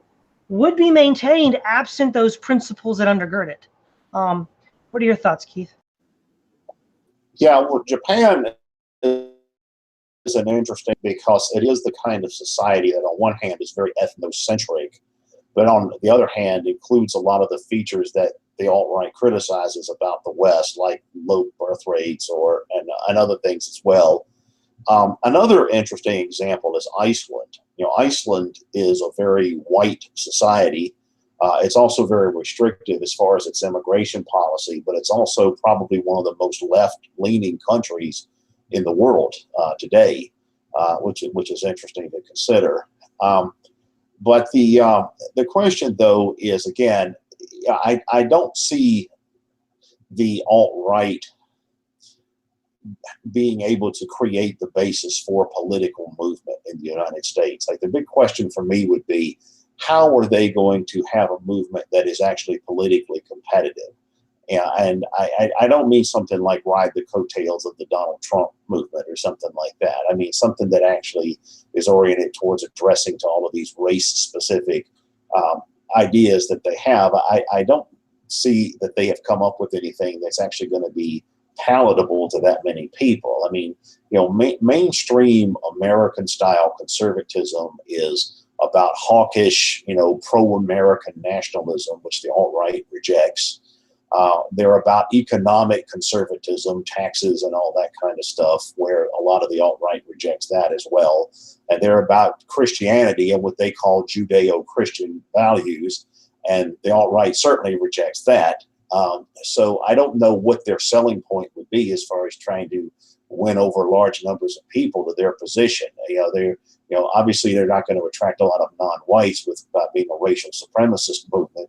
S1: would be maintained absent those principles that undergird it. What are your thoughts, Keith?
S2: Yeah, well, Japan is an interesting, because it is the kind of society that on one hand is very ethnocentric, but on the other hand includes a lot of the features that the alt-right criticizes about the West, like low birth rates and other things as well. Another interesting example is Iceland. Iceland is a very white society. It's also very restrictive as far as its immigration policy, but it's also probably one of the most left-leaning countries in the world today, which is interesting to consider. But the question, though, is, again, I don't see the alt-right being able to create the basis for political movement in the United States. Like, the big question for me would be, how are they going to have a movement that is actually politically competitive? And I don't mean something like ride the coattails of the Donald Trump movement or something like that. I mean something that actually is oriented towards addressing to all of these race-specific ideas that they have. I don't see that they have come up with anything that's actually going to be palatable to that many people. I mean, mainstream American-style conservatism is about hawkish, pro-American nationalism, which the alt-right rejects. They're about economic conservatism, taxes and all that kind of stuff, where a lot of the alt-right rejects that as well. And they're about Christianity and what they call Judeo-Christian values. and the alt-right certainly rejects that. So I don't know what their selling point would be as far as trying to win over large numbers of people to their position. Obviously they're not going to attract a lot of non-whites with being a racial supremacist movement,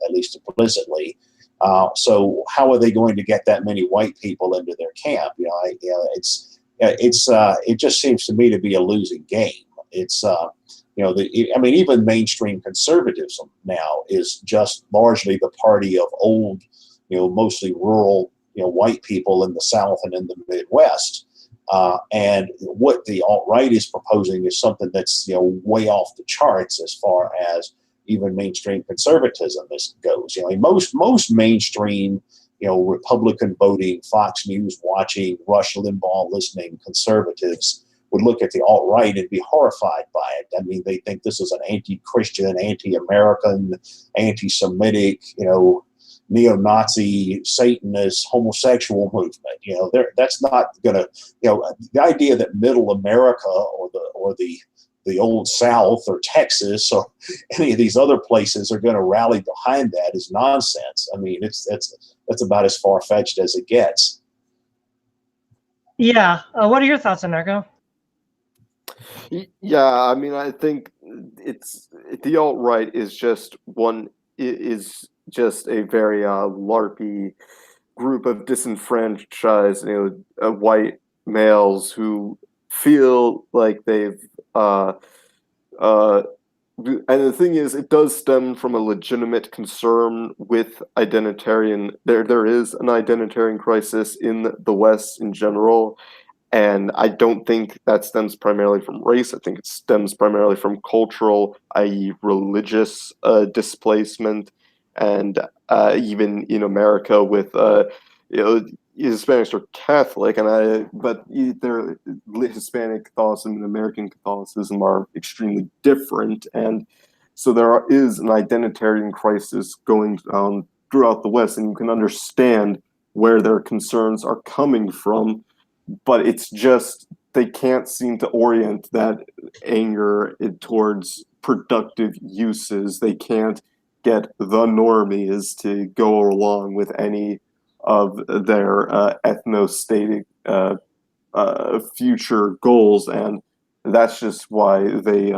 S2: at least implicitly. So how are they going to get that many white people into their camp? It just seems to me to be a losing game. Even mainstream conservatism now is just largely the party of old, mostly rural, white people in the South and in the Midwest. And what the alt-right is proposing is something that's, way off the charts as far as even mainstream conservatism goes. Most mainstream, Republican voting, Fox News watching, Rush Limbaugh listening conservatives would look at the alt-right and be horrified by it. I mean, they think this is an anti-Christian, anti-American, anti-Semitic, neo-Nazi, Satanist, homosexual movement. That's not going to, the idea that Middle America or the old South or Texas or any of these other places are going to rally behind that is nonsense. I mean, that's about as far-fetched as it gets.
S1: Yeah. What are your thoughts, Anarcho?
S3: Yeah, I mean, I think the alt-right is just a very LARPy group of disenfranchised, white males who feel like they've and the thing is, it does stem from a legitimate concern with identitarian. There is an identitarian crisis in the West in general. And I don't think that stems primarily from race. I think it stems primarily from cultural, i.e. religious displacement. And even in America with, Hispanics are Catholic, but their Hispanic Catholicism and American Catholicism are extremely different. And so there is an identitarian crisis going on throughout the West, and you can understand where their concerns are coming from. But it's just they can't seem to orient that anger towards productive uses. They can't get the normies to go along with any of their ethnostatic future goals, and that's just why they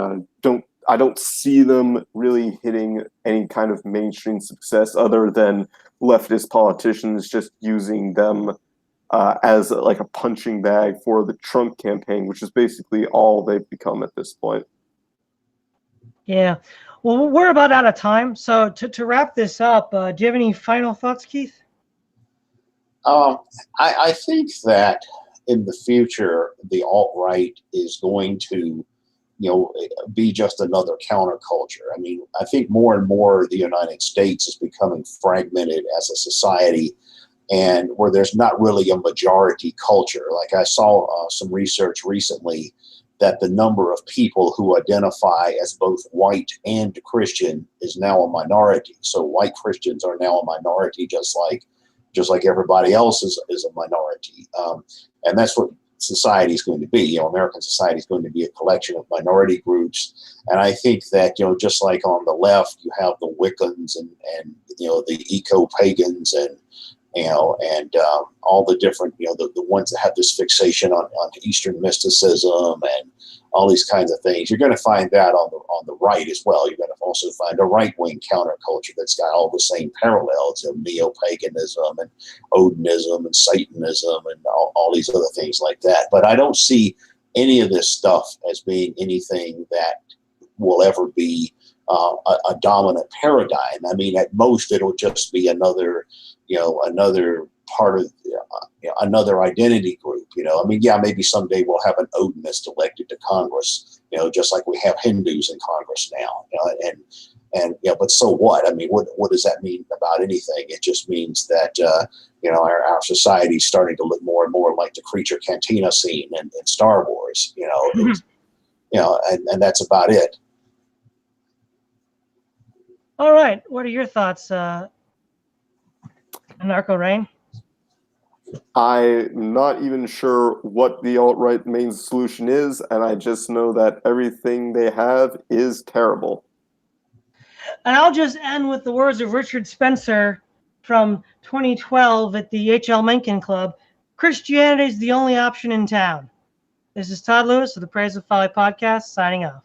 S3: don't. I don't see them really hitting any kind of mainstream success other than leftist politicians just using them as like a punching bag for the Trump campaign, which is basically all they've become at this point.
S1: Yeah. Well, we're about out of time. So to wrap this up, do you have any final thoughts, Keith?
S2: I think that in the future, the alt-right is going to, be just another counterculture. I mean, I think more and more the United States is becoming fragmented as a society, and where there's not really a majority culture. Like I saw some research recently that the number of people who identify as both white and Christian is now a minority. So white Christians are now a minority, just like everybody else is a minority. And that's what society is going to be. American society is going to be a collection of minority groups. And I think that, just like on the left, you have the Wiccans and the eco-pagans and all the different, the ones that have this fixation on Eastern mysticism and all these kinds of things. You're going to find that on the right as well. You're going to also find a right-wing counterculture that's got all the same parallels of neo-paganism and Odinism and Satanism and all these other things like that. But I don't see any of this stuff as being anything that will ever be a dominant paradigm. I mean, at most, it'll just be another part of another identity group. I mean, yeah, maybe someday we'll have an Odinist elected to Congress, just like we have Hindus in Congress now. But so what? I mean, what does that mean about anything? It just means that our society is starting to look more and more like the Creature Cantina scene in Star Wars. And that's about it.
S1: All right. What are your thoughts, Anarcho-Reign?
S3: I'm not even sure what the alt-right main solution is, and I just know that everything they have is terrible.
S1: And I'll just end with the words of Richard Spencer from 2012 at the H.L. Mencken Club. Christianity is the only option in town. This is Todd Lewis of the Praise of Folly podcast, signing off.